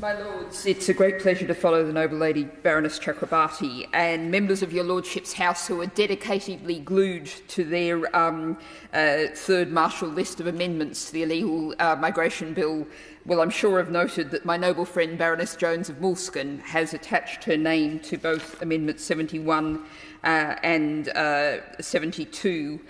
My Lords, it's a great pleasure to follow the noble lady Baroness Chakrabarti and members of your Lordship's House who are dedicatedly glued to their third martial list of amendments to the illegal migration bill. Well, I'm sure have noted that my noble friend Baroness Jones of Moulsekin has attached her name to both Amendments 71 and 72,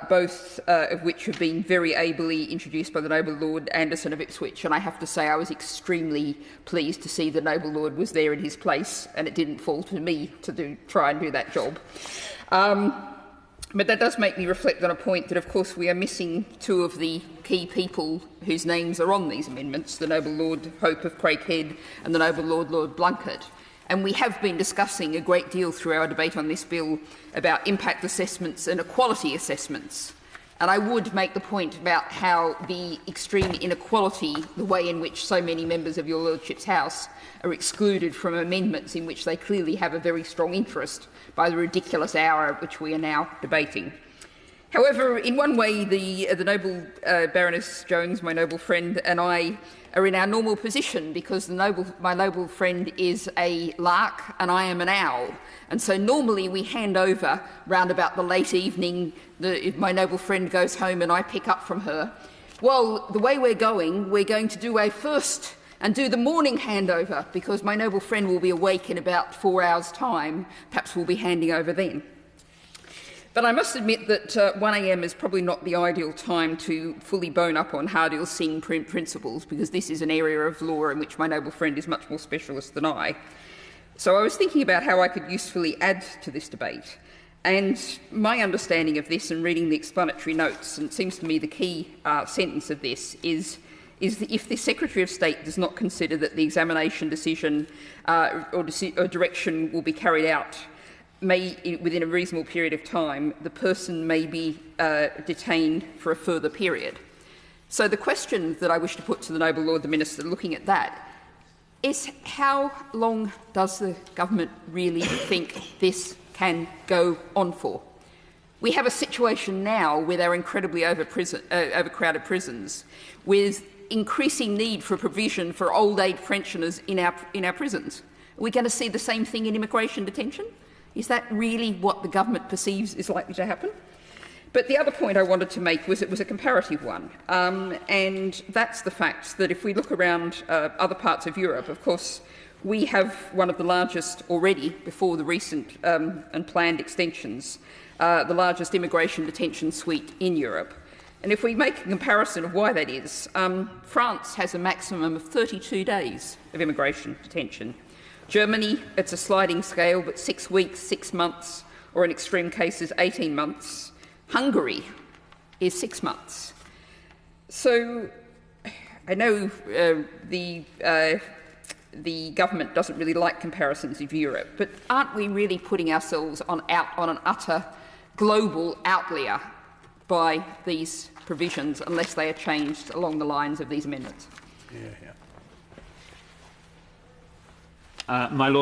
both of which have been very ably introduced by the noble Lord Anderson of Ipswich, and I have to say I was extremely pleased to see the noble Lord was there in his place and it didn't fall to me to try and do that job. But that does make me reflect on a point that, of course, we are missing two of the key people whose names are on these amendments, the noble Lord Hope of Craighead and the noble Lord Blunkett. And we have been discussing a great deal through our debate on this bill about impact assessments and equality assessments. And I would make the point about how the extreme inequality, the way in which so many members of your Lordship's House are excluded from amendments in which they clearly have a very strong interest by the ridiculous hour at which we are now debating. However, in one way, the noble Baroness Jones, my noble friend, and I are in our normal position because my noble friend is a lark and I am an owl. And so normally we hand over round about the late evening, if my noble friend goes home and I pick up from her. Well, the way we're going to do a first and do the morning handover because my noble friend will be awake in about 4 hours' time. Perhaps we'll be handing over then. But I must admit that 1 a.m. is probably not the ideal time to fully bone up on Hardinge Singh principles, because this is an area of law in which my noble friend is much more specialist than I. So I was thinking about how I could usefully add to this debate. And my understanding of this and reading the explanatory notes, and it seems to me the key sentence of this is that if the Secretary of State does not consider that the examination decision or direction will be carried out within a reasonable period of time, the person may be detained for a further period. So the question that I wish to put to the noble Lord the Minister looking at that is, how long does the government really think this can go on for? We have a situation now with our incredibly overcrowded prisons, with increasing need for provision for old age pensioners in our prisons. Are we going to see the same thing in immigration detention? Is that really what the government perceives is likely to happen? But the other point I wanted to make was it was a comparative one, and that's the fact that if we look around other parts of Europe, of course, we have one of the largest already, before the recent and planned extensions, the largest immigration detention suite in Europe. And if we make a comparison of why that is, France has a maximum of 32 days of immigration detention. Germany, it's a sliding scale, but 6 weeks, 6 months, or in extreme cases, 18 months. Hungary is 6 months. So I know the government doesn't really like comparisons of Europe, but aren't we really putting ourselves out on an utter global outlier by these provisions unless they are changed along the lines of these amendments? My Lord.